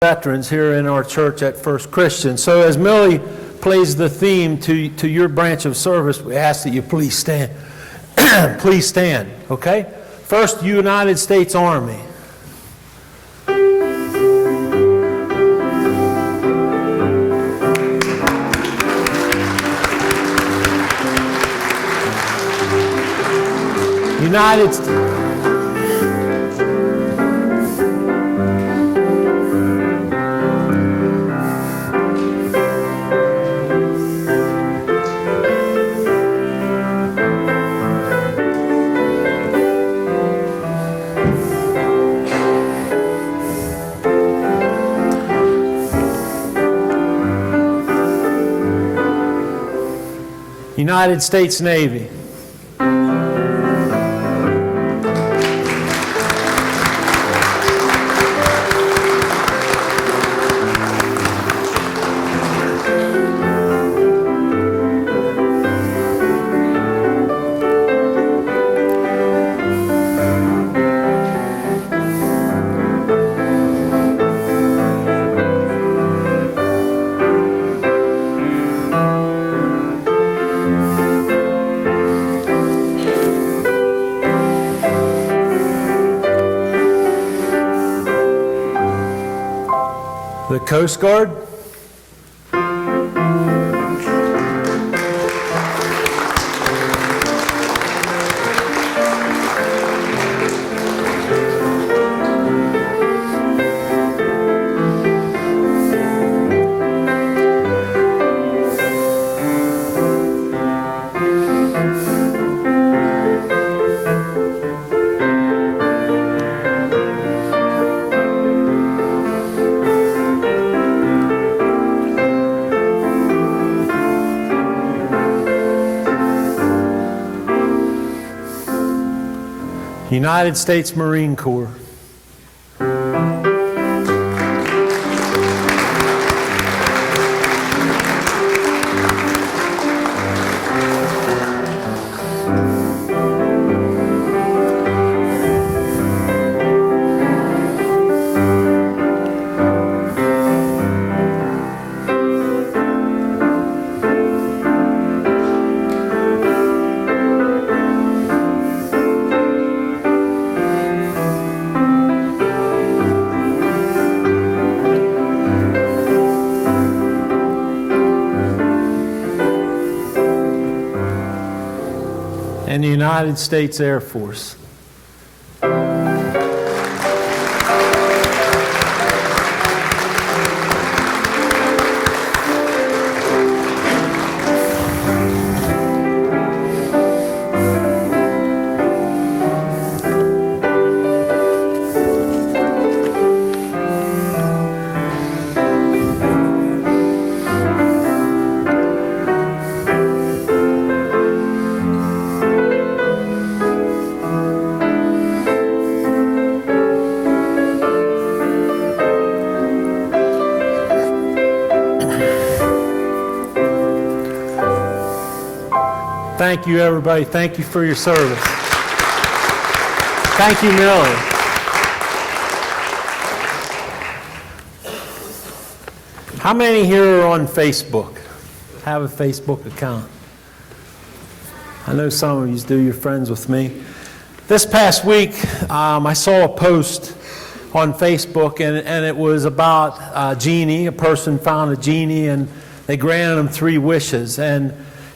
veterans here in our church at First Christian. So as Millie plays the theme to your branch of service, we ask that you please stand. Please stand, okay? First, United States Army. United States. United States Navy. The Coast Guard. United States Marine Corps. And the United States Air Force. Thank you, everybody. Thank you for your service. Thank you, Millie. How many here are on Facebook? Have a Facebook account? I know some of you do. You're friends with me. This past week, I saw a post on Facebook, and it was about a genie. A person found a genie, and they granted him 3 wishes.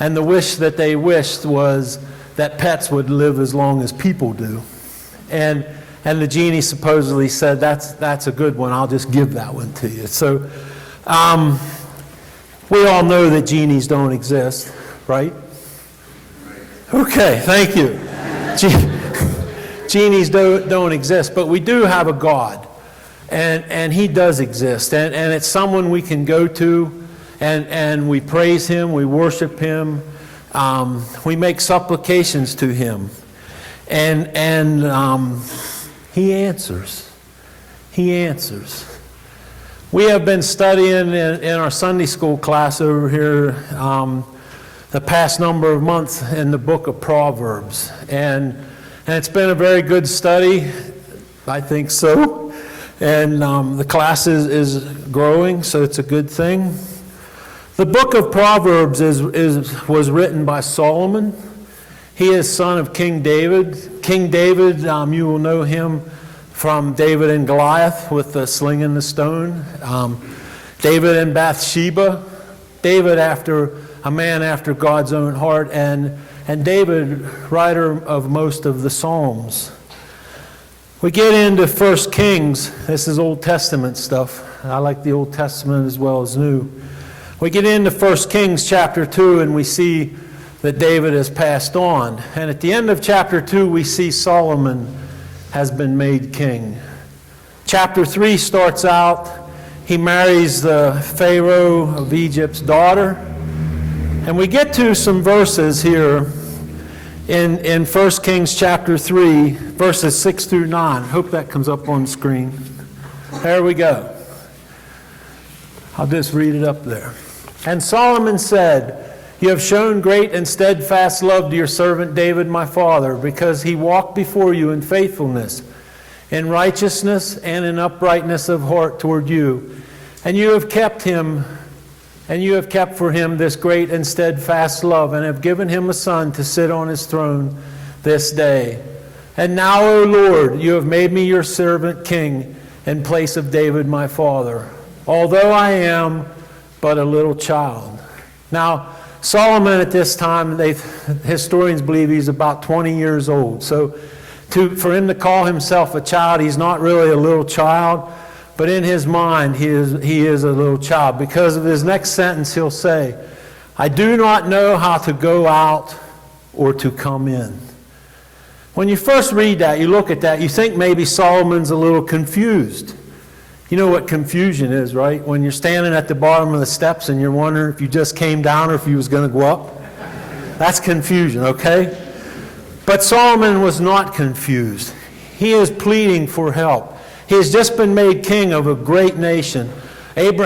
And the wish that they wished was that pets would live as long as people do. And the genie supposedly said, that's a good one, I'll just give that one to you. So we all know that genies don't exist, right? Okay, thank you. Genies don't exist, but we do have a God. And he does exist. And it's someone we can go to. And we praise him, we worship him, we make supplications to him, and he answers. He answers. We have been studying in our Sunday school class over here the past number of months in the book of Proverbs, and it's been a very good study, I think so. And the class is growing, so it's a good thing. The book of Proverbs was written by Solomon. He is son of King David. King David, you will know him from David and Goliath with the sling and the stone. David and Bathsheba. David, a man after God's own heart, and David, writer of most of the Psalms. We get into 1 Kings. This is Old Testament stuff. I like the Old Testament as well as New. We get into 1 Kings chapter 2, and we see that David has passed on. And at the end of chapter 2, we see Solomon has been made king. Chapter 3 starts out, he marries the Pharaoh of Egypt's daughter. And we get to some verses here in 1 Kings chapter 3, verses 6 through 9. Hope that comes up on the screen. There we go. I'll just read it up there. And Solomon said, "You have shown great and steadfast love to your servant David my father, because he walked before you in faithfulness, in righteousness, and in uprightness of heart toward you. And you have kept for him this great and steadfast love, and have given him a son to sit on his throne this day. And now, O Lord, you have made me your servant king in place of David my father, although I am but a little child." Now, Solomon at this time, historians believe he's about 20 years old. So for him to call himself a child, he's not really a little child, but in his mind, he is a little child. Because of his next sentence, he'll say, "I do not know how to go out or to come in." When you first read that, you look at that, you think maybe Solomon's a little confused. You know what confusion is, right? When you're standing at the bottom of the steps and you're wondering if you just came down or if you was going to go up. That's confusion, okay? But Solomon was not confused. He is pleading for help. He has just been made king of a great nation. God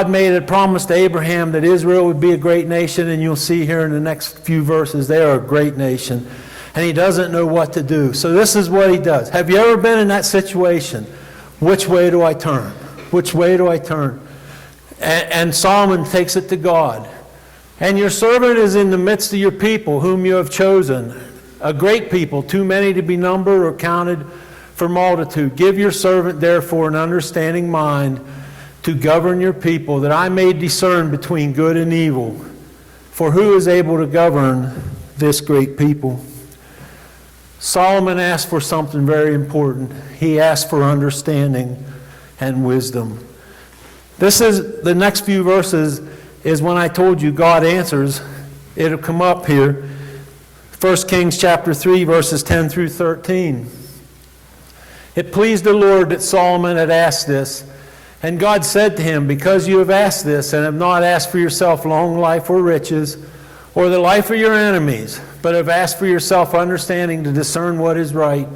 made a promise to Abraham that Israel would be a great nation, and you'll see here in the next few verses, they are a great nation. And he doesn't know what to do. So this is what he does. Have you ever been in that situation? Which way do I turn? Which way do I turn? And Solomon takes it to God. "And your servant is in the midst of your people, whom you have chosen, a great people, too many to be numbered or counted for multitude. Give your servant, therefore, an understanding mind to govern your people, that I may discern between good and evil. For who is able to govern this great people?" Solomon asked for something very important. He asked for understanding and wisdom. The next few verses is when I told you God answers. It'll come up here. 1 Kings chapter 3, verses 10 through 13. "It pleased the Lord that Solomon had asked this. And God said to him, because you have asked this, and have not asked for yourself long life or riches, or the life of your enemies, but have asked for yourself understanding to discern what is right,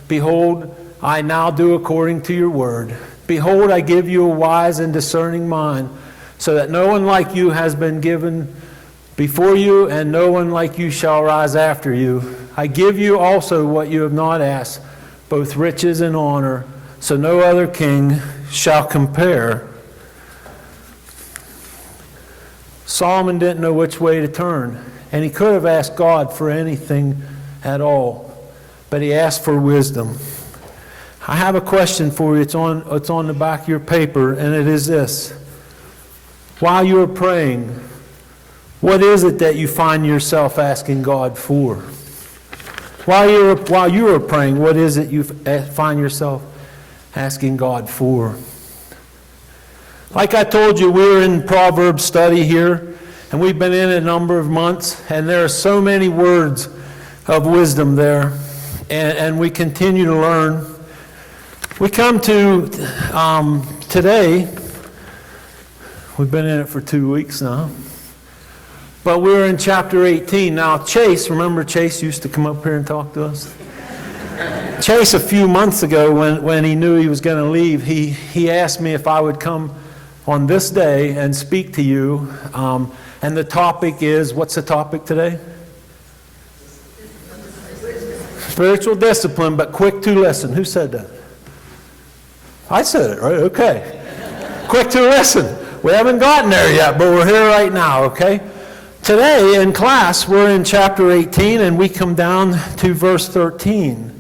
behold, I now do according to your word. Behold, I give you a wise and discerning mind, so that no one like you has been given before you, and no one like you shall rise after you. I give you also what you have not asked, both riches and honor, so no other king shall compare." Solomon didn't know which way to turn, and he could have asked God for anything at all, but he asked for wisdom. I have a question for you. It's on the back of your paper, and it is this. While you are praying, what is it that you find yourself asking God for? While you are praying, what is it you find yourself asking God for? Like I told you, we're in Proverbs study here, and we've been in a number of months, and there are so many words of wisdom there, and we continue to learn. We come to today, we've been in it for 2 weeks now, but we're in chapter 18. Now Chase, remember Chase used to come up here and talk to us? Chase, a few months ago, when he knew he was going to leave, he asked me if I would come on this day and speak to you. And the topic is, what's the topic today? Spiritual discipline, but quick to listen. Who said that? I said it, right? Okay. Quick to listen. We haven't gotten there yet, but we're here right now, okay? Today in class, we're in chapter 18, and we come down to verse 13.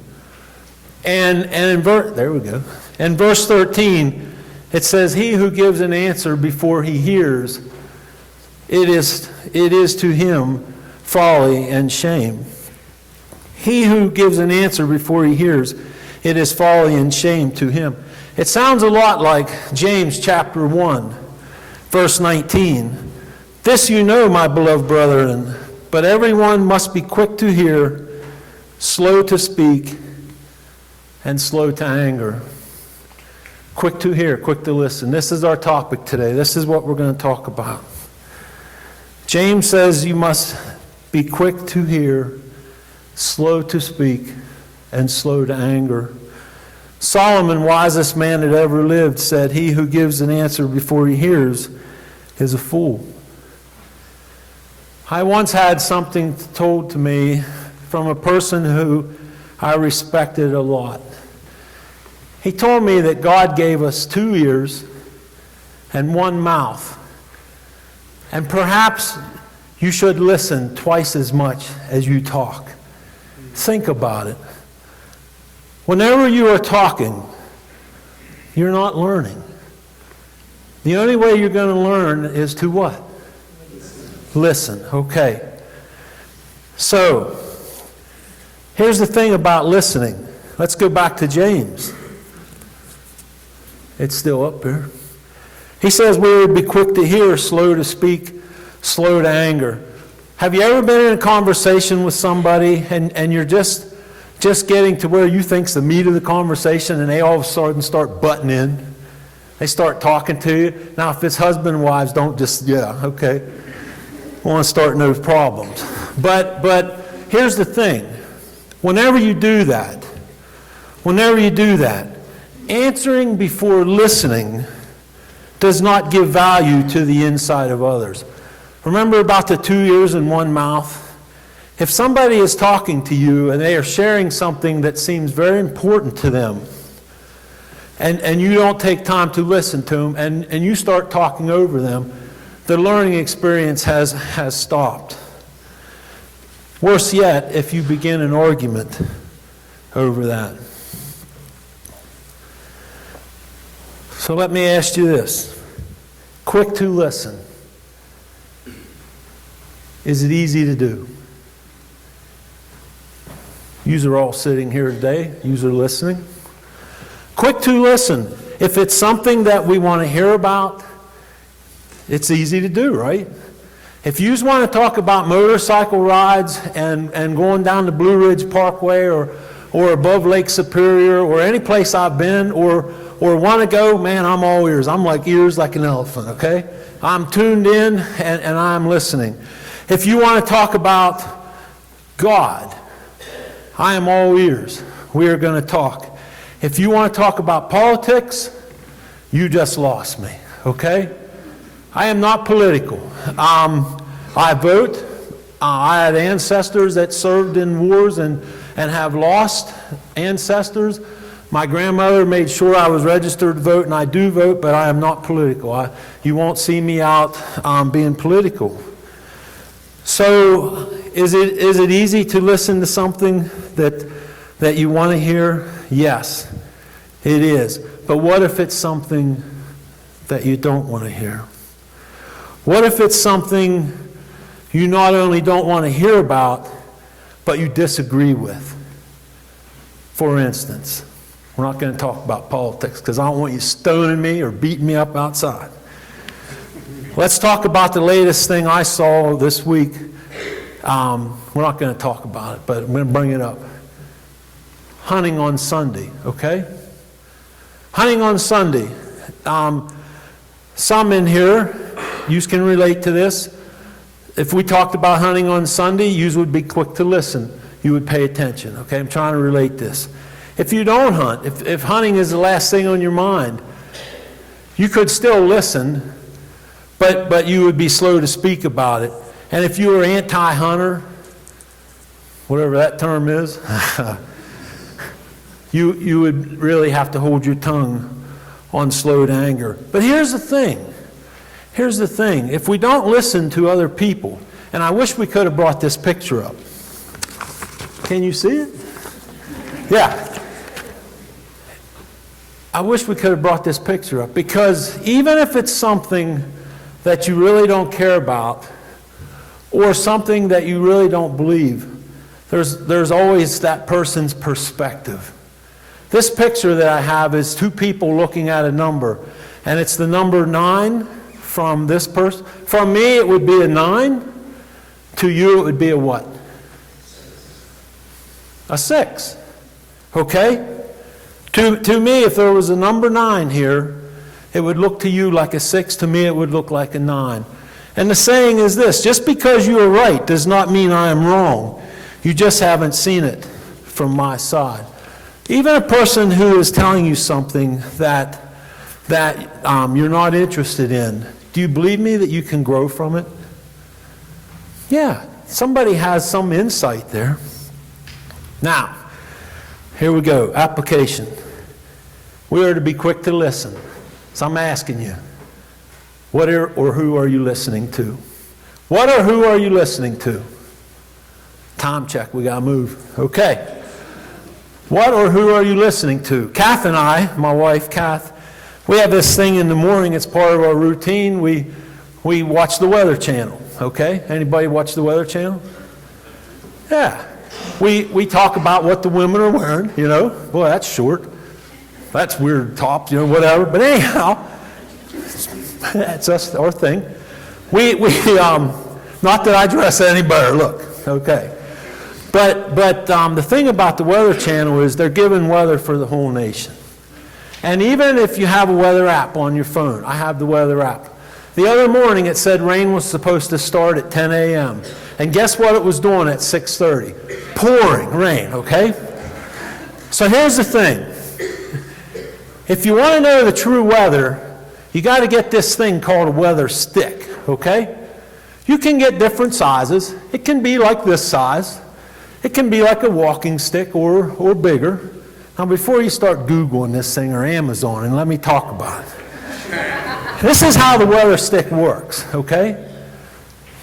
There we go. In verse 13, it says, "He who gives an answer before he hears, it is to him folly and shame." He who gives an answer before he hears, it is folly and shame to him. It sounds a lot like James chapter 1, verse 19. "This you know, my beloved brethren, but everyone must be quick to hear, slow to speak, and slow to anger." Quick to hear, quick to listen. This is our topic today. This is what we're going to talk about. James says you must be quick to hear, slow to speak, and slow to anger. Solomon, wisest man that ever lived, said, "He who gives an answer before he hears is a fool." I once had something told to me from a person who I respected a lot. He told me that God gave us 2 ears and 1 mouth. And perhaps you should listen twice as much as you talk. Think about it. Whenever you are talking, you're not learning. The only way you're going to learn is to what? Listen. Okay. So, here's the thing about listening. Let's go back to James. It's still up there. He says we would be quick to hear, slow to speak, slow to anger. Have you ever been in a conversation with somebody and you're just getting to where you think's the meat of the conversation, and they all of a sudden start butting in? They start talking to you. Now, if it's husband and wives, don't just, okay. Want to start no problems. But here's the thing. Whenever you do that, answering before listening does not give value to the inside of others. Remember about the 2 ears and 1 mouth? If somebody is talking to you and they are sharing something that seems very important to them, and you don't take time to listen to them, and you start talking over them, the learning experience has stopped. Worse yet, if you begin an argument over that. So let me ask you this. Quick to listen. Is it easy to do? You're all sitting here today. You're listening. Quick to listen. If it's something that we want to hear about, it's easy to do, right? If you just want to talk about motorcycle rides and going down the Blue Ridge Parkway or above Lake Superior or any place I've been or want to go, man, I'm all ears. I'm like ears like an elephant, okay? I'm tuned in and I'm listening. If you want to talk about God, I am all ears. We are going to talk. If you want to talk about politics, you just lost me, okay? I am not political. I vote. I had ancestors that served in wars and have lost ancestors. My grandmother made sure I was registered to vote, and I do vote, but I am not political. You won't see me out being political. So is it easy to listen to something that you want to hear? Yes, it is. But what if it's something that you don't want to hear? What if it's something you not only don't want to hear about, but you disagree with? For instance, we're not going to talk about politics because I don't want you stoning me or beating me up outside. Let's talk about the latest thing I saw this week. We're not going to talk about it, but I'm going to bring it up. Hunting on Sunday, okay? Hunting on Sunday. Some in here, you can relate to this. If we talked about hunting on Sunday, you would be quick to listen. You would pay attention, okay? I'm trying to relate this. If you don't hunt, if hunting is the last thing on your mind, you could still listen, but you would be slow to speak about it. And if you were anti-hunter, whatever that term is, you would really have to hold your tongue on slow to anger. But here's the thing. Here's the thing. If we don't listen to other people, and I wish we could have brought this picture up. Can you see it? Yeah. I wish we could have brought this picture up, because even if it's something that you really don't care about or something that you really don't believe, there's always that person's perspective. This picture that I have is two people looking at a number, and it's the number 9 from this person. From me, it would be a 9. To you, it would be a what? A 6. Okay? To me, if there was a number 9 here, it would look to you like a 6. To me, it would look like a 9. And the saying is this: just because you are right does not mean I am wrong. You just haven't seen it from my side. Even a person who is telling you something that you're not interested in, do you believe me that you can grow from it? Yeah, somebody has some insight there. Now, here we go, application. We are to be quick to listen. So I'm asking you, what or who are you listening to? What or who are you listening to? Time check, we gotta move. Okay. What or who are you listening to? Kath and I, my wife Kath, we have this thing in the morning, it's part of our routine. We watch the Weather Channel, okay? Anybody watch the Weather Channel? Yeah. We talk about what the women are wearing, you know. Boy, that's short. That's weird tops, you know, whatever. But anyhow, that's us, our thing. Not that I dress any better, look, okay. But the thing about the Weather Channel is they're giving weather for the whole nation. And even if you have a weather app on your phone, I have the weather app. The other morning it said rain was supposed to start at 10 a.m. And guess what it was doing at 6:30? Pouring rain, okay? So here's the thing. If you want to know the true weather, you got to get this thing called a weather stick, okay? You can get different sizes. It can be like this size. It can be like a walking stick or bigger. Now, before you start Googling this thing or Amazon, and let me talk about it. This is how the weather stick works, okay?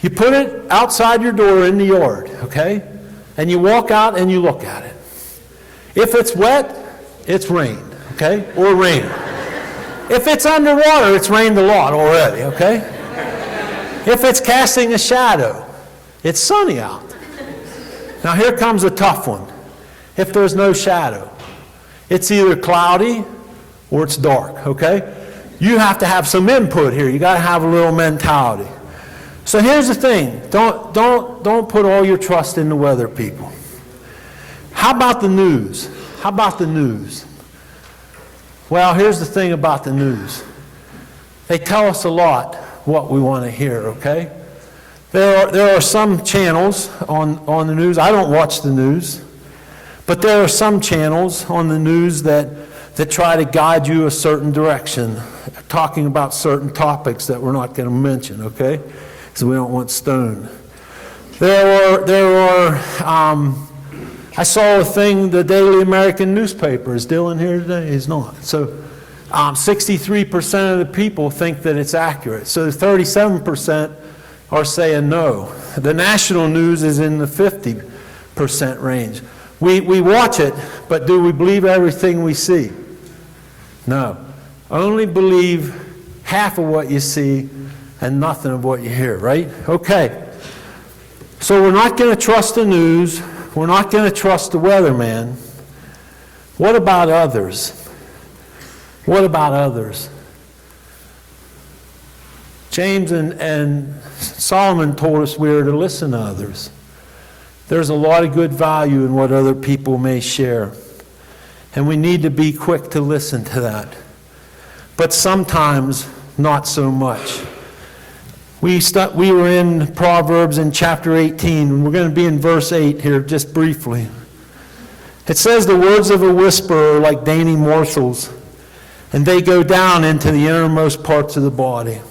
You put it outside your door in the yard, okay? And you walk out and you look at it. If it's wet, it's rained, okay? Or raining. If it's underwater, it's rained a lot already, okay? If it's casting a shadow, it's sunny out. Now here comes a tough one. If there's no shadow, it's either cloudy or it's dark, okay? You have to have some input here. You got to have a little mentality. So here's the thing. Don't put all your trust in the weather people. How about the news? How about the news? Well, here's the thing about the news. They tell us a lot what we want to hear, okay? There are some channels on the news. I don't watch the news. But there are some channels on the news that try to guide you a certain direction, talking about certain topics that we're not going to mention, okay? Because we don't want stoned. I saw a thing, the Daily American newspaper. Is Dylan here today? He's not. So 63% of the people think that it's accurate. So 37% are saying no. The national news is in the 50% range. We watch it, but do we believe everything we see? No. Only believe half of what you see and nothing of what you hear, right? Okay. So we're not going to trust the news. We're not going to trust the weatherman. What about others? What about others? James and Solomon told us we are to listen to others. There's a lot of good value in what other people may share. And we need to be quick to listen to that. But sometimes, not so much. We were in Proverbs in chapter 18, and we're going to be in verse 8 here just briefly. It says, the words of a whisperer are like dainty morsels, and they go down into the innermost parts of the body.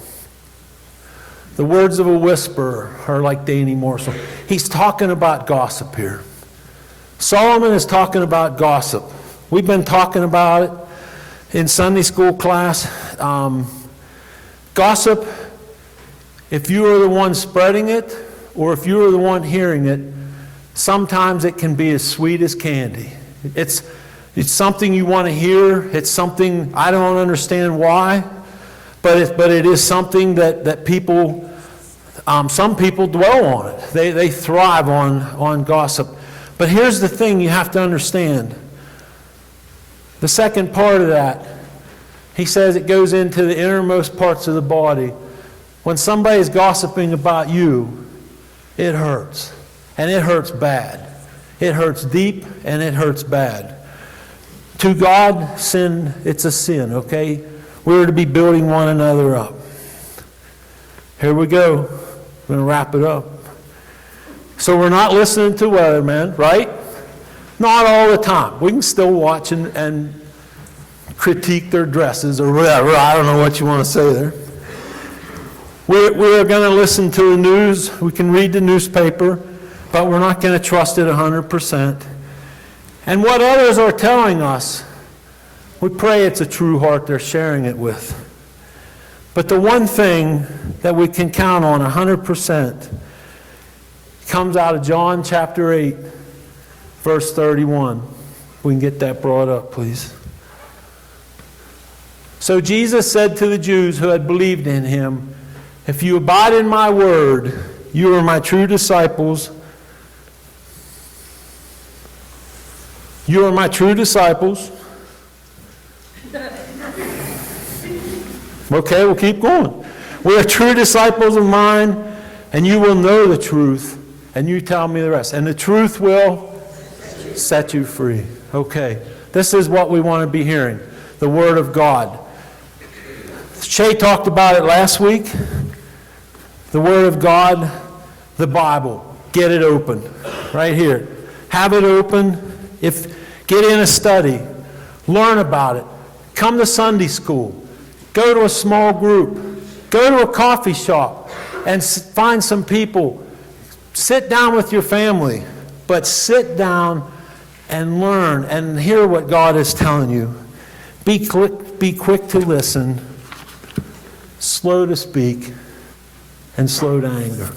The words of a whisperer are like dainty morsels. He's talking about gossip here. Solomon is talking about gossip. We've been talking about it. in Sunday school class. Gossip, if you are the one spreading it, or if you are the one hearing it, sometimes it can be as sweet as candy. It's something you want to hear. It's something I don't understand why, but it is something that people, some people dwell on it. They thrive on gossip. But here's the thing you have to understand. The second part of that, he says it goes into the innermost parts of the body. When somebody is gossiping about you, it hurts. And it hurts bad. It hurts deep and it hurts bad. To God, sin, it's a sin, okay? We're to be building one another up. Here we go. We're going to wrap it up. So we're not listening to weathermen, right? Not all the time. We can still watch and critique their dresses or whatever. I don't know what you want to say there. We're going to listen to the news. We can read the newspaper, but we're not going to trust it 100%. And what others are telling us, we pray it's a true heart they're sharing it with. But the one thing that we can count on 100% comes out of John chapter 8, verse 31. We can get that brought up, please. So Jesus said to the Jews who had believed in him, "If you abide in my word, you are my true disciples. You are my true disciples." Okay, we'll keep going. "We are true disciples of mine, and you will know the truth, and you tell me the rest. And the truth will set you free." Okay, this is what we want to be hearing, the Word of God. Shay talked about it last week. The Word of God, the Bible. Get it open, right here. Have it open. Get in a study. Learn about it. Come to Sunday school. Go to a small group. Go to a coffee shop and find some people. Sit down with your family, but sit down and learn and hear what God is telling you. Be quick to listen, slow to speak, and slow to anger.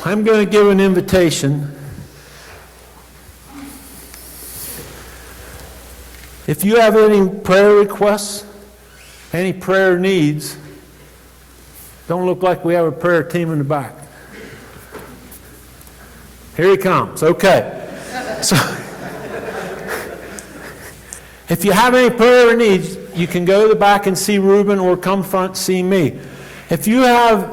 I'm going to give an invitation. If you have any prayer requests, any prayer needs, don't look like we have a prayer team in the back. Here he comes. Okay. So, if you have any prayer needs, you can go to the back and see Reuben, or come front see me. If you have,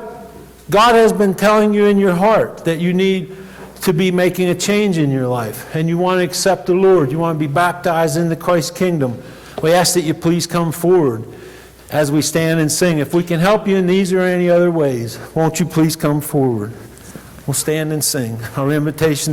God has been telling you in your heart that you need to be making a change in your life, and you want to accept the Lord, you want to be baptized into Christ's kingdom, we ask that you please come forward as we stand and sing. If we can help you in these or any other ways, won't you please come forward? We'll stand and sing. Our invitation